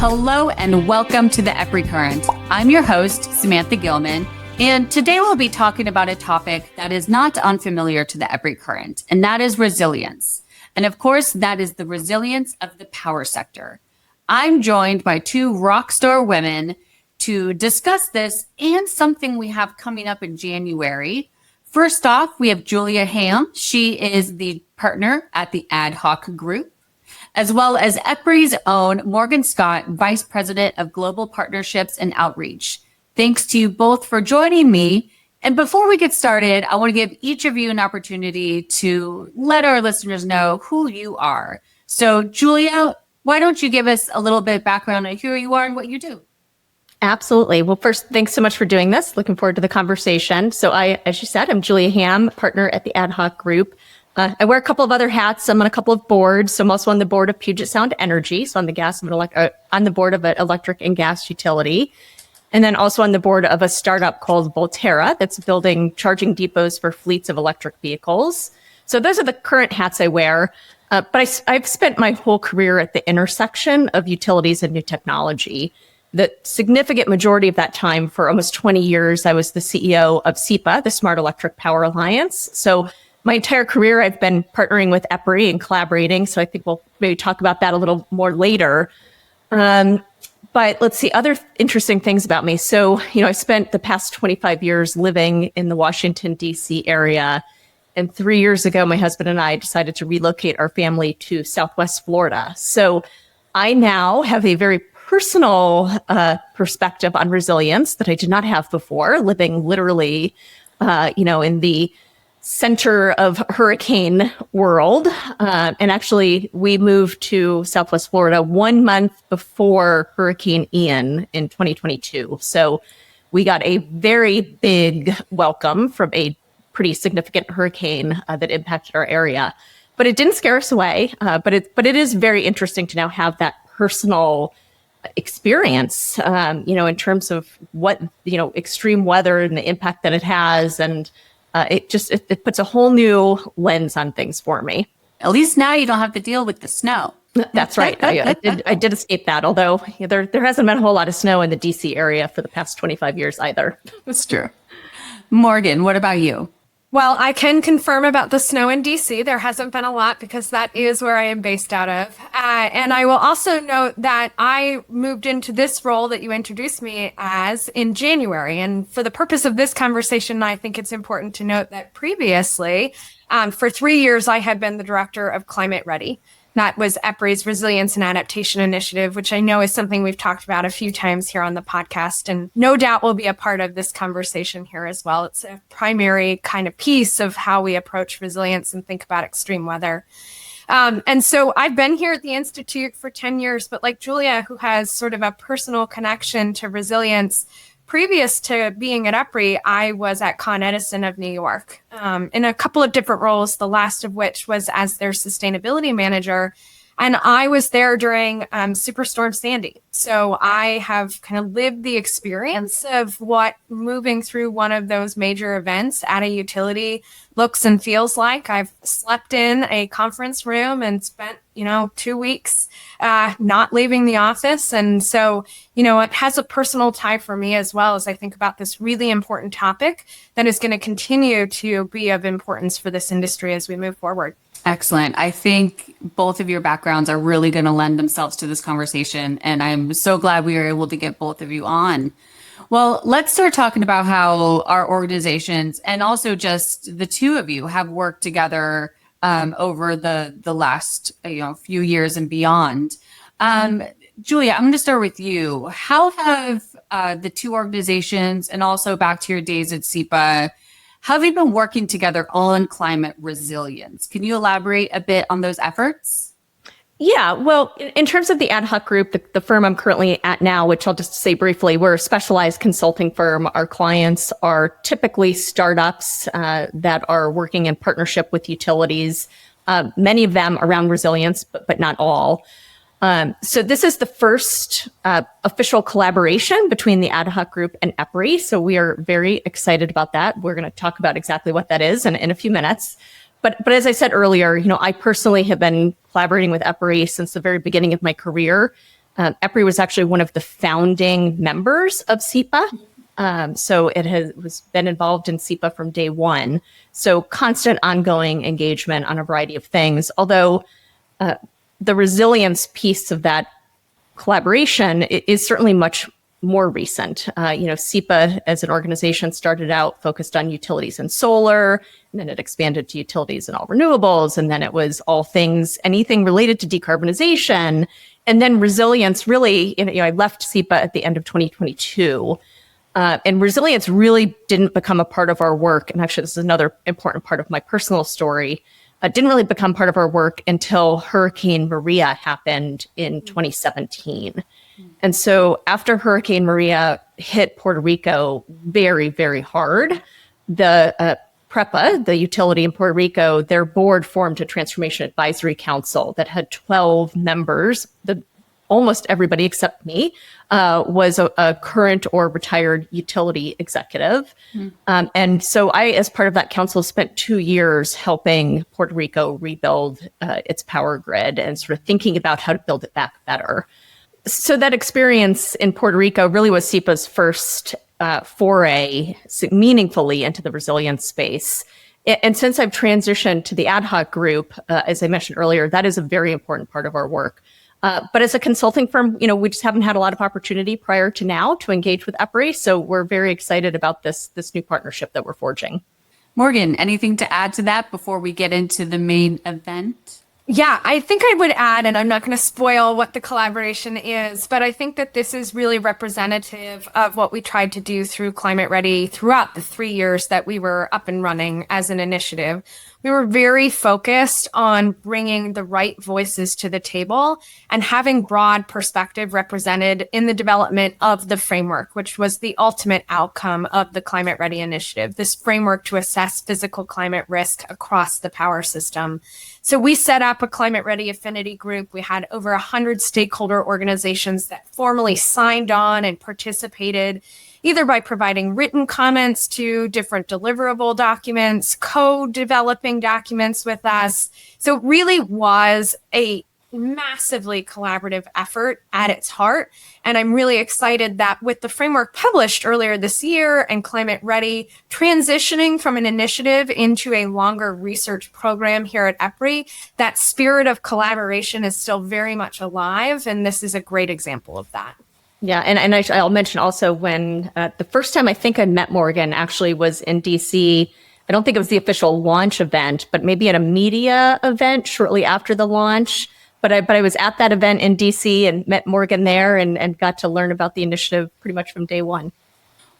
Hello and welcome to the EPRI Current. I'm your host, Samantha Gillman, and today we'll be talking about a topic that is not unfamiliar to the EPRI Current, and that is resilience. And of course, that is the resilience of the power sector. I'm joined by two rock star women to discuss this and something we have coming up in January. First off, we have Julia Hamm. She is the partner at the Ad Hoc Group, as well as EPRI's own Morgan Scott, Vice President of Global Partnerships and Outreach. Thanks to you both for joining me. And before we get started, I want to give each of you an opportunity to let our listeners know who you are. So Julia, why don't you give us a little bit of background on who you are and what you do? Absolutely. Well, first, thanks so much for doing this. Looking forward to the conversation. So as you said, I'm Julia Hamm, partner at the Ad Hoc Group. I wear a couple of other hats. I'm on a couple of boards. So I'm also on the board of Puget Sound Energy. So on the board of an electric and gas utility. And then also on the board of a startup called Volterra that's building charging depots for fleets of electric vehicles. So those are the current hats I wear. But I've spent my whole career at the intersection of utilities and new technology. The significant majority of that time, for almost 20 years, I was the CEO of SEPA, the Smart Electric Power Alliance. So my entire career, I've been partnering with EPRI and collaborating. So I think we'll maybe talk about that a little more later. But let's see, other interesting things about me. So, I spent the past 25 years living in the Washington, D.C. area. And 3 years ago, my husband and I decided to relocate our family to Southwest Florida. So I now have a very personal perspective on resilience that I did not have before, living literally, in the center of hurricane world. And actually, we moved to Southwest Florida 1 month before Hurricane Ian in 2022. So we got a very big welcome from a pretty significant hurricane that impacted our area. But it didn't scare us away. But it is very interesting to now have that personal experience, in terms of what, extreme weather and the impact that it has. And it puts a whole new lens on things for me. At least now you don't have to deal with the snow. That's right. I did escape that, although there hasn't been a whole lot of snow in the DC area for the past 25 years either. That's true. Morgan, what about you? Well, I can confirm about the snow in DC. There hasn't been a lot because that is where I am based out of. And I will also note that I moved into this role that you introduced me as in January. And for the purpose of this conversation, I think it's important to note that previously, for 3 years, I had been the director of Climate READi. That was EPRI's Resilience and Adaptation Initiative, which I know is something we've talked about a few times here on the podcast, and no doubt will be a part of this conversation here as well. It's a primary kind of piece of how we approach resilience and think about extreme weather. And so I've been here at the Institute for 10 years, but like Julia, who has sort of a personal connection to resilience, previous to being at EPRI, I was at Con Edison of New York in a couple of different roles, the last of which was as their sustainability manager. And I was there during Superstorm Sandy. So I have kind of lived the experience of what moving through one of those major events at a utility looks and feels like. I've slept in a conference room and spent, 2 weeks not leaving the office. And so, it has a personal tie for me as well as I think about this really important topic that is going to continue to be of importance for this industry as we move forward. Excellent. I think both of your backgrounds are really going to lend themselves to this conversation, and I'm so glad we were able to get both of you on. Well, let's start talking about how our organizations and also just the two of you have worked together over the last few years and beyond. Julia, I'm going to start with you. How have the two organizations, and also back to your days at SEPA, how have you been working together on climate resilience? Can you elaborate a bit on those efforts? Yeah, well, in terms of the Ad Hoc Group, the firm I'm currently at now, which I'll just say briefly, we're a specialized consulting firm. Our clients are typically startups that are working in partnership with utilities, many of them around resilience, but not all. So this is the first official collaboration between the Ad Hoc Group and EPRI. So we are very excited about that. We're going to talk about exactly what that is in a few minutes. But as I said earlier, I personally have been collaborating with EPRI since the very beginning of my career. EPRI was actually one of the founding members of SEPA. So it was been involved in SEPA from day one. So constant ongoing engagement on a variety of things, although the resilience piece of that collaboration is certainly much more recent. SEPA as an organization started out focused on utilities and solar, and then it expanded to utilities and all renewables, and then it was all things, anything related to decarbonization. And then resilience really, I left SEPA at the end of 2022. And resilience really didn't become a part of our work. And actually, this is another important part of my personal story. Didn't really become part of our work until Hurricane Maria happened in 2017. And so after Hurricane Maria hit Puerto Rico very, very hard, the PREPA, the utility in Puerto Rico, their board formed a transformation advisory council that had 12 members. Almost everybody except me was a current or retired utility executive. And so I, as part of that council, spent 2 years helping Puerto Rico rebuild its power grid and sort of thinking about how to build it back better. So that experience in Puerto Rico really was SEPA's first foray meaningfully into the resilience space. And since I've transitioned to the ad hoc group, as I mentioned earlier, that is a very important part of our work. But as a consulting firm, we just haven't had a lot of opportunity prior to now to engage with EPRI. So we're very excited about this new partnership that we're forging. Morgan, anything to add to that before we get into the main event? Yeah, I think I would add, and I'm not going to spoil what the collaboration is, but I think that this is really representative of what we tried to do through Climate Ready throughout the 3 years that we were up and running as an initiative. We were very focused on bringing the right voices to the table and having broad perspective represented in the development of the framework, which was the ultimate outcome of the Climate Ready initiative, this framework to assess physical climate risk across the power system. So we set up a Climate Ready affinity group. We had over 100 stakeholder organizations that formally signed on and participated, either by providing written comments to different deliverable documents, co-developing documents with us. So it really was a massively collaborative effort at its heart. And I'm really excited that with the framework published earlier this year and Climate Ready transitioning from an initiative into a longer research program here at EPRI, that spirit of collaboration is still very much alive. And this is a great example of that. Yeah, and I'll mention also when the first time I think I met Morgan actually was in DC. I don't think it was the official launch event, but maybe at a media event shortly after the launch. But I was at that event in DC and met Morgan there and got to learn about the initiative pretty much from day one.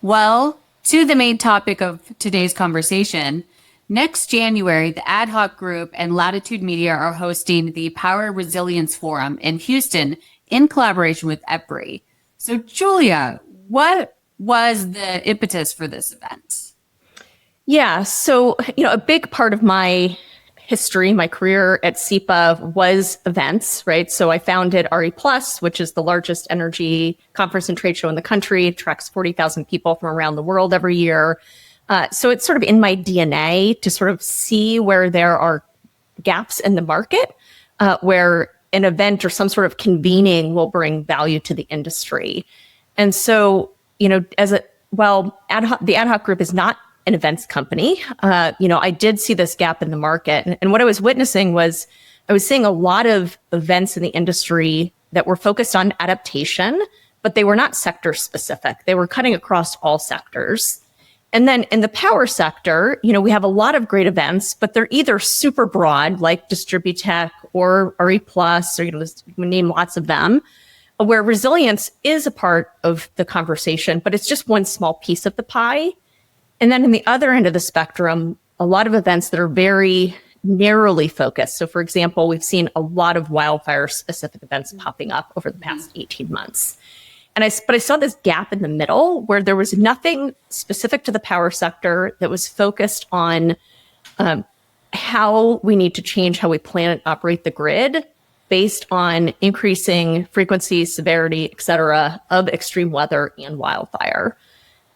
Well, to the main topic of today's conversation, next January, the ad hoc group and Latitude Media are hosting the Power Resilience Forum in Houston in collaboration with EPRI. So, Julia, what was the impetus for this event? Yeah, so, a big part of my history, my career at SEPA was events, right? So I founded RE+, which is the largest energy conference and trade show in the country. It attracts 40,000 people from around the world every year. So it's sort of in my DNA to sort of see where there are gaps in the market, where an event or some sort of convening will bring value to the industry. And so, the ad hoc group is not an events company. I did see this gap in the market. And what I was witnessing was I was seeing a lot of events in the industry that were focused on adaptation, but they were not sector specific. They were cutting across all sectors. And then in the power sector, we have a lot of great events, but they're either super broad, like Distributech or RE+, or we name lots of them, where resilience is a part of the conversation, but it's just one small piece of the pie. And then in the other end of the spectrum, a lot of events that are very narrowly focused. So for example, we've seen a lot of wildfire specific events popping up over the past 18 months. But I saw this gap in the middle where there was nothing specific to the power sector that was focused on how we need to change how we plan and operate the grid based on increasing frequency, severity, et cetera, of extreme weather and wildfire.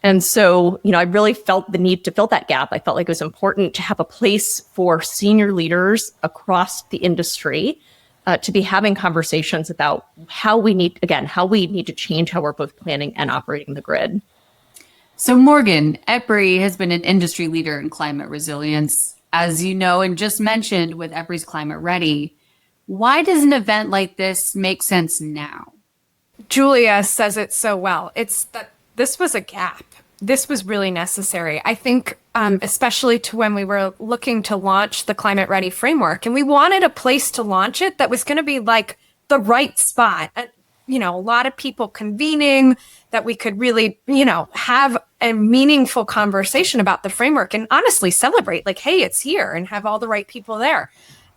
And so, I really felt the need to fill that gap. I felt like it was important to have a place for senior leaders across the industry to be having conversations about how we need to change how we're both planning and operating the grid. So Morgan, EPRI has been an industry leader in climate resilience, as you know, and just mentioned with EPRI's Climate Ready. Why does an event like this make sense now? Julia says it so well. It's that this was a gap. This was really necessary. I think, especially to when we were looking to launch the Climate Ready framework, and we wanted a place to launch it that was going to be like the right spot. A lot of people convening, that we could really, have a meaningful conversation about the framework and honestly celebrate, like, hey, it's here, and have all the right people there.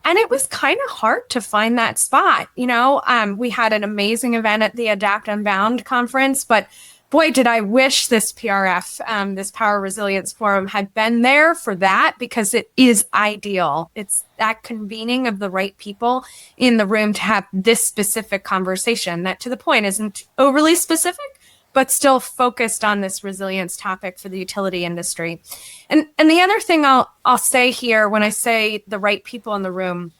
And it was kind of hard to find that spot. We had an amazing event at the Adapt Unbound conference, but boy, did I wish this PRF, this Power Resilience Forum, had been there for that, because it is ideal. It's that convening of the right people in the room to have this specific conversation that, to the point, isn't overly specific, but still focused on this resilience topic for the utility industry. And the other thing I'll say here, when I say the right people in the room,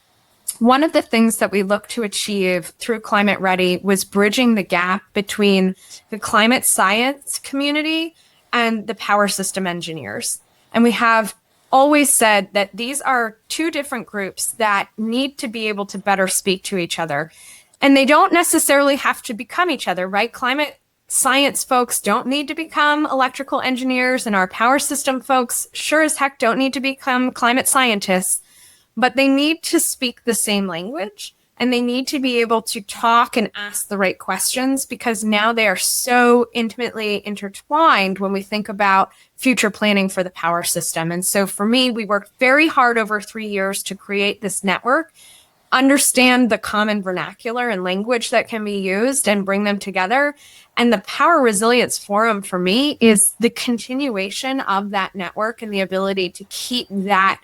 one of the things that we look to achieve through Climate Ready was bridging the gap between the climate science community and the power system engineers. And we have always said that these are two different groups that need to be able to better speak to each other. And they don't necessarily have to become each other, right? Climate science folks don't need to become electrical engineers, and our power system folks sure as heck don't need to become climate scientists. But they need to speak the same language, and they need to be able to talk and ask the right questions, because now they are so intimately intertwined when we think about future planning for the power system. And so for me, we worked very hard over 3 years to create this network, understand the common vernacular and language that can be used, and bring them together. And the Power Resilience Forum for me is the continuation of that network and the ability to keep that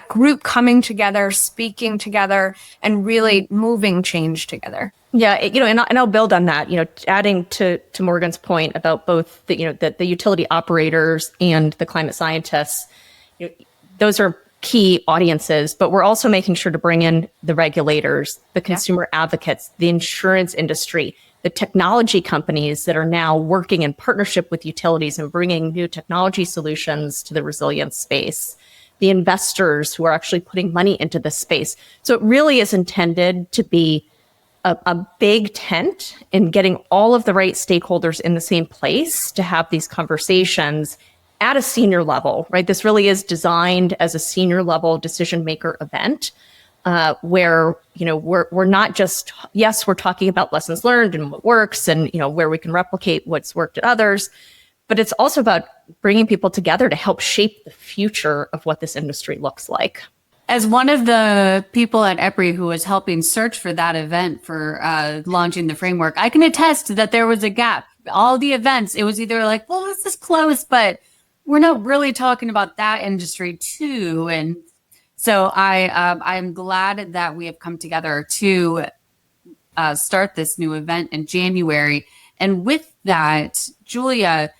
group coming together, speaking together, and really moving change together. Yeah, and I'll build on that. Adding to Morgan's point about both the utility operators and the climate scientists. Those are key audiences, but we're also making sure to bring in the regulators, the consumer advocates, the insurance industry, the technology companies that are now working in partnership with utilities and bringing new technology solutions to the resilience space, the investors who are actually putting money into this space. So it really is intended to be a big tent in getting all of the right stakeholders in the same place to have these conversations at a senior level, right? This really is designed as a senior level decision maker event, where we're not just, yes, we're talking about lessons learned and what works, and where we can replicate what's worked at others, but it's also about bringing people together to help shape the future of what this industry looks like. As one of the people at EPRI who was helping search for that event for launching the framework, I can attest that there was a gap. All the events, it was either like, well, this is close, but we're not really talking about that industry too. And so I'm glad that we have come together to start this new event in January. And with that, Julia,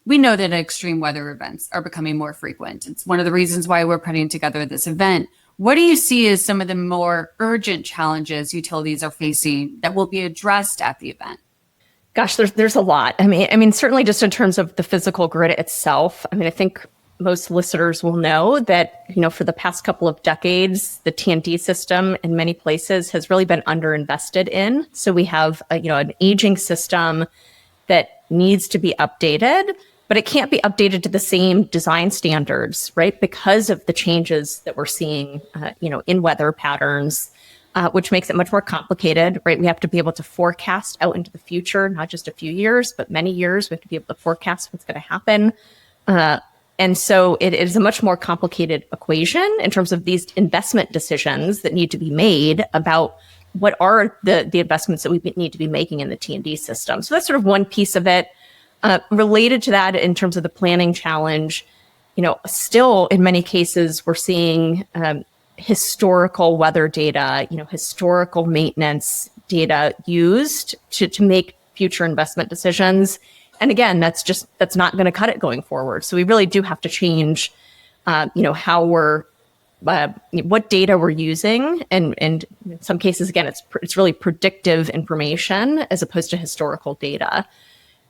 we know that extreme weather events are becoming more frequent. It's one of the reasons why we're putting together this event. What do you see as some of the more urgent challenges utilities are facing that will be addressed at the event? Gosh, there's a lot. I mean, certainly just in terms of the physical grid itself. I think most listeners will know that, for the past couple of decades, the T&D system in many places has really been underinvested in. So we have, an aging system that needs to be updated, but it can't be updated to the same design standards, right? Because of the changes that we're seeing, in weather patterns, which makes it much more complicated, right? We have to be able to forecast out into the future, not just a few years, but many years. We have to be able to forecast what's going to happen. And so it is a much more complicated equation in terms of these investment decisions that need to be made about what are the investments that we need to be making in the T&D system. So that's sort of one piece of it. Related to that, in terms of the planning challenge, still in many cases, we're seeing historical weather data, historical maintenance data used to make future investment decisions. And again, that's not going to cut it going forward. So we really do have to change, how we're what data we're using, and in some cases, again, it's really predictive information as opposed to historical data.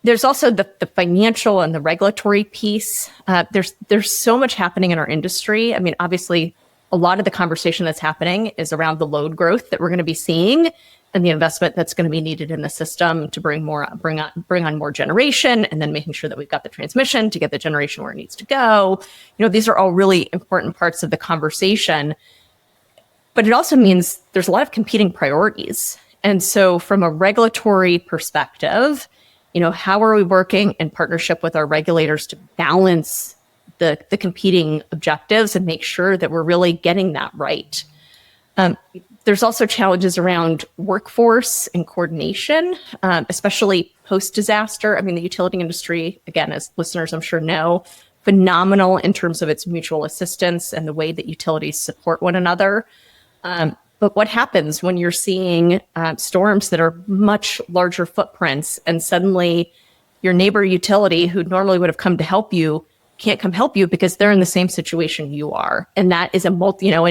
There's also the financial and the regulatory piece. There's so much happening in our industry. I mean, obviously, a lot of the conversation that's happening is around the load growth that we're going to be seeing and the investment that's going to be needed in the system to bring on more generation, and then making sure that we've got the transmission to get the generation where it needs to go. These are all really important parts of the conversation. But it also means there's a lot of competing priorities. And so from a regulatory perspective, how are we working in partnership with our regulators to balance the competing objectives and make sure that we're really getting that right? There's also challenges around workforce and coordination, especially post-disaster. I mean, the utility industry, again, as listeners I'm sure know, phenomenal in terms of its mutual assistance and the way that utilities support one another. But what happens when you're seeing storms that are much larger footprints, and suddenly your neighbor utility, who normally would have come to help you, can't come help you because they're in the same situation you are? And that is and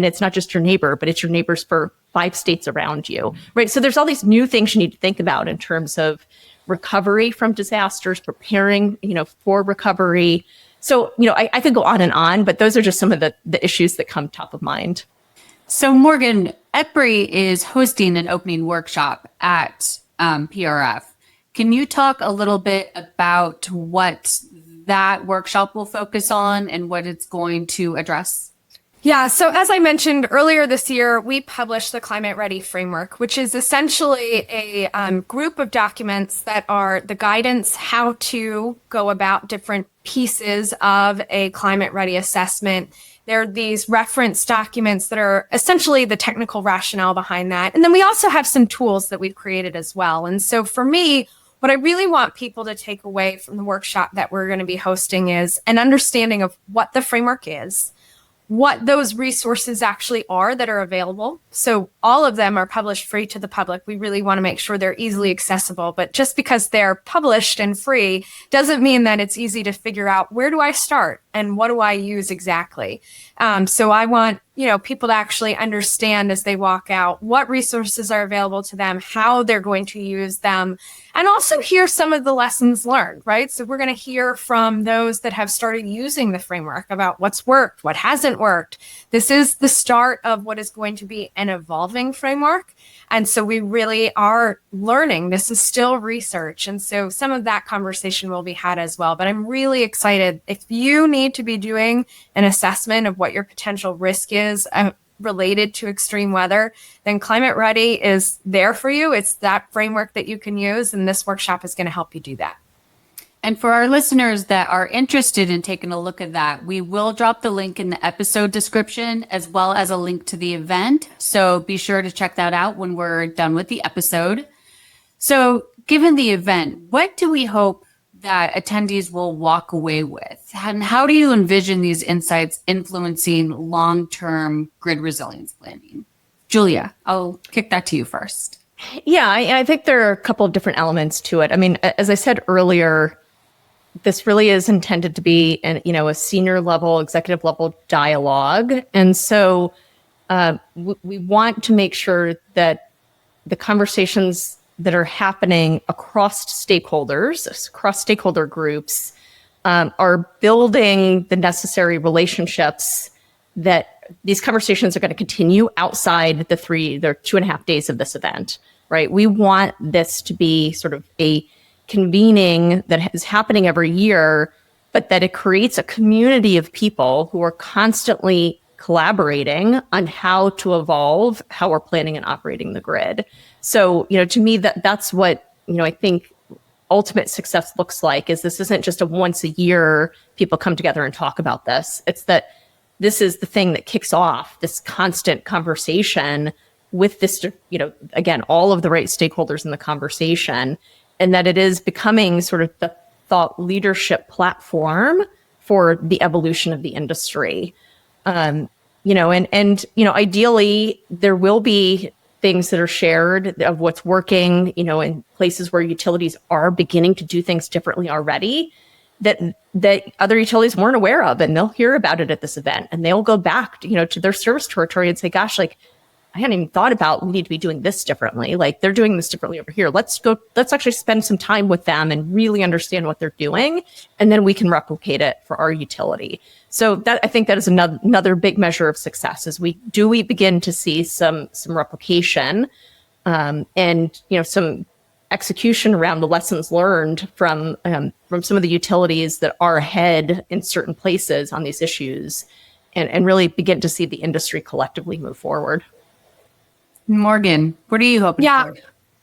it's not just your neighbor, but it's your neighbors for 5 states around you, right? So there's all these new things you need to think about in terms of recovery from disasters, preparing, for recovery. So, I could go on, but those are just some of the issues that come top of mind. So Morgan, EPRI is hosting an opening workshop at PRF. Can you talk a little bit about what that workshop will focus on and what it's going to address? Yeah, so as I mentioned earlier this year, we published the Climate Ready Framework, which is essentially a group of documents that are the guidance how to go about different pieces of a climate ready assessment. There are these reference documents that are essentially the technical rationale behind that. And then we also have some tools that we've created as well. And so for me, what I really want people to take away from the workshop that we're going to be hosting is an understanding of what the framework is, what those resources actually are that are available. So all of them are published free to the public. We really want to make sure they're easily accessible, but just because they're published and free doesn't mean that it's easy to figure out, where do I start and what do I use exactly? So I want people to actually understand as they walk out what resources are available to them, how they're going to use them, and also hear some of the lessons learned, right? So we're going to hear from those that have started using the framework about what's worked, what hasn't worked. This is the start of what is going to be an evolving framework. And so we really are learning. This is still research. And so some of that conversation will be had as well. But I'm really excited. If you need to be doing an assessment of what your potential risk is related to extreme weather, then Climate Ready is there for you. It's that framework that you can use. And this workshop is going to help you do that. And for our listeners that are interested in taking a look at that, we will drop the link in the episode description as well as a link to the event. So be sure to check that out when we're done with the episode. So given the event, what do we hope that attendees will walk away with? And how do you envision these insights influencing long-term grid resilience planning? Julia, I'll kick that to you first. Yeah, I think there are a couple of different elements to it. I mean, as I said earlier, this really is intended to be a senior level, executive level dialogue. And so we want to make sure that the conversations that are happening across stakeholders, across stakeholder groups, are building the necessary relationships that these conversations are going to continue outside the 2.5 days of this event, right? We want this to be sort of a convening that is happening every year, but that it creates a community of people who are constantly collaborating on how to evolve how we're planning and operating the grid. So, to me, that's what, I think ultimate success looks like. Is this isn't just a once a year people come together and talk about this. It's that this is the thing that kicks off this constant conversation with this, again, all of the right stakeholders in the conversation, and that it is becoming sort of the thought leadership platform for the evolution of the industry. Ideally there will be things that are shared of what's working, in places where utilities are beginning to do things differently already. that other utilities weren't aware of, and they'll hear about it at this event, and they'll go back, to their service territory and say, gosh, like, I hadn't even thought about, we need to be doing this differently. Like, they're doing this differently over here. Let's actually spend some time with them and really understand what they're doing. And then we can replicate it for our utility. So that, I think that is another big measure of success, is we begin to see some replication, and, some execution around the lessons learned from some of the utilities that are ahead in certain places on these issues, and really begin to see the industry collectively move forward. Morgan, what are you hoping for?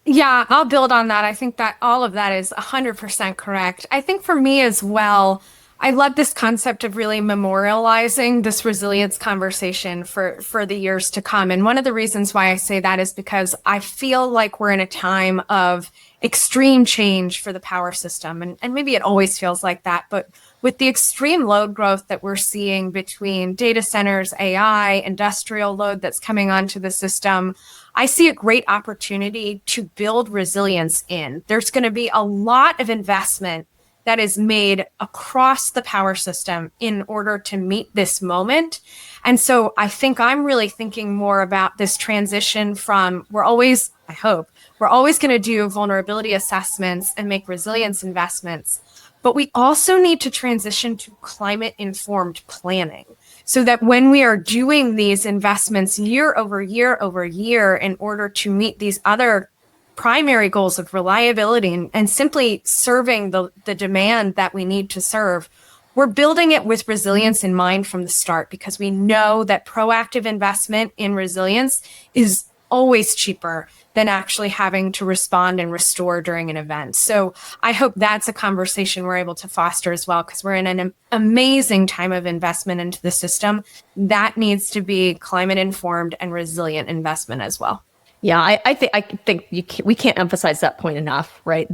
Yeah, I'll build on that. I think that all of that is 100% correct. I think for me as well, I love this concept of really memorializing this resilience conversation for the years to come. And one of the reasons why I say that is because I feel like we're in a time of extreme change for the power system. And maybe it always feels like that, but with the extreme load growth that we're seeing between data centers, AI, industrial load that's coming onto the system, I see a great opportunity to build resilience in. There's going to be a lot of investment that is made across the power system in order to meet this moment. And so I think I'm really thinking more about this transition from, I hope, we're always going to do vulnerability assessments and make resilience investments, but we also need to transition to climate-informed planning, so that when we are doing these investments year over year over year in order to meet these other primary goals of reliability and simply serving the demand that we need to serve, we're building it with resilience in mind from the start, because we know that proactive investment in resilience is always cheaper than actually having to respond and restore during an event. So I hope that's a conversation we're able to foster as well, because we're in an amazing time of investment into the system. That needs to be climate informed and resilient investment as well. Yeah, I think we can't emphasize that point enough, right?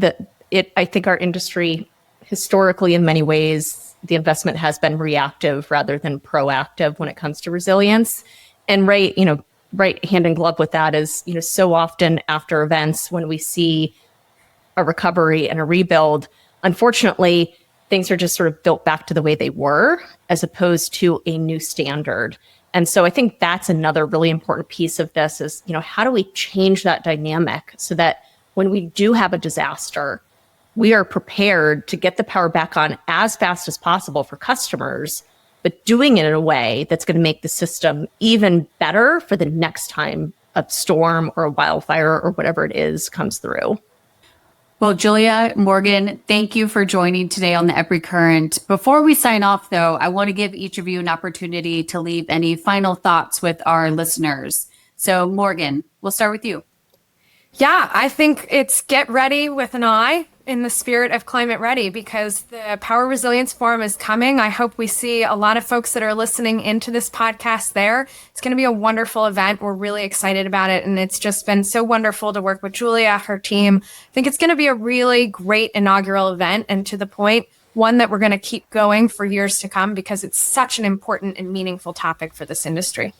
I think our industry, historically, in many ways, the investment has been reactive rather than proactive when it comes to resilience. And right hand in glove with that is, so often after events, when we see a recovery and a rebuild, unfortunately, things are just sort of built back to the way they were, as opposed to a new standard. And so I think that's another really important piece of this is, how do we change that dynamic so that when we do have a disaster, we are prepared to get the power back on as fast as possible for customers, but doing it in a way that's going to make the system even better for the next time a storm or a wildfire or whatever it is comes through. Well, Julia, Morgan, thank you for joining today on the EPRI Current. Before we sign off, though, I want to give each of you an opportunity to leave any final thoughts with our listeners. So, Morgan, we'll start with you. Yeah, I think it's get ready with an eye in the spirit of climate ready, because the Power Resilience Forum is coming. I hope we see a lot of folks that are listening into this podcast there. It's going to be a wonderful event. We're really excited about it. And it's just been so wonderful to work with Julia, her team. I think it's going to be a really great inaugural event, and to the point, one that we're going to keep going for years to come, because it's such an important and meaningful topic for this industry.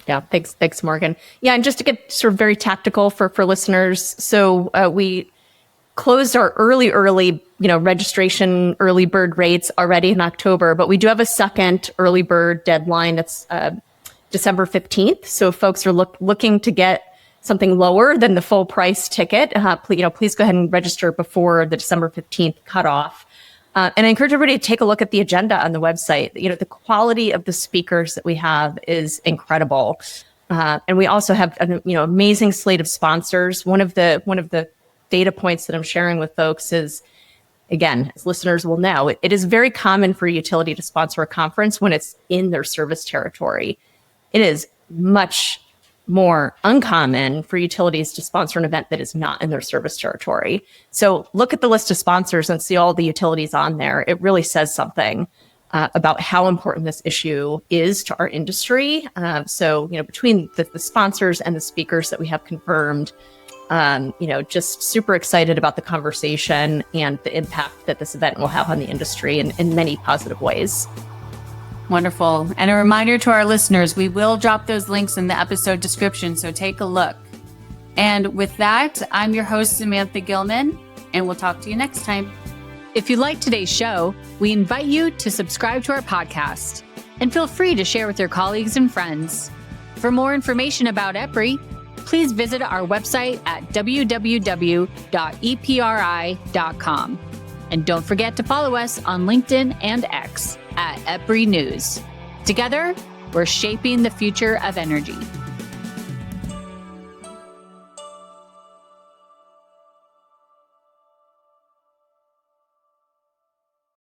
Yeah, thanks, Morgan. Yeah, and just to get sort of very tactical for listeners, so we closed our early, registration early bird rates already in October, but we do have a second early bird deadline. That's December 15th. So if folks are looking to get something lower than the full price ticket, please go ahead and register before the December 15th cutoff. And I encourage everybody to take a look at the agenda on the website. The quality of the speakers that we have is incredible. And we also have an amazing slate of sponsors. One of the data points that I'm sharing with folks is, again, as listeners will know, it is very common for a utility to sponsor a conference when it's in their service territory. It is much more uncommon for utilities to sponsor an event that is not in their service territory. So look at the list of sponsors and see all the utilities on there. It really says something about how important this issue is to our industry. So between the sponsors and the speakers that we have confirmed, just super excited about the conversation and the impact that this event will have on the industry in many positive ways. Wonderful. And a reminder to our listeners, we will drop those links in the episode description, so take a look. And with that, I'm your host, Samantha Gillman, and we'll talk to you next time. If you liked today's show, we invite you to subscribe to our podcast and feel free to share with your colleagues and friends. For more information about EPRI, please visit our website at www.epri.com. And don't forget to follow us on LinkedIn and X at EPRI News. Together, we're shaping the future of energy.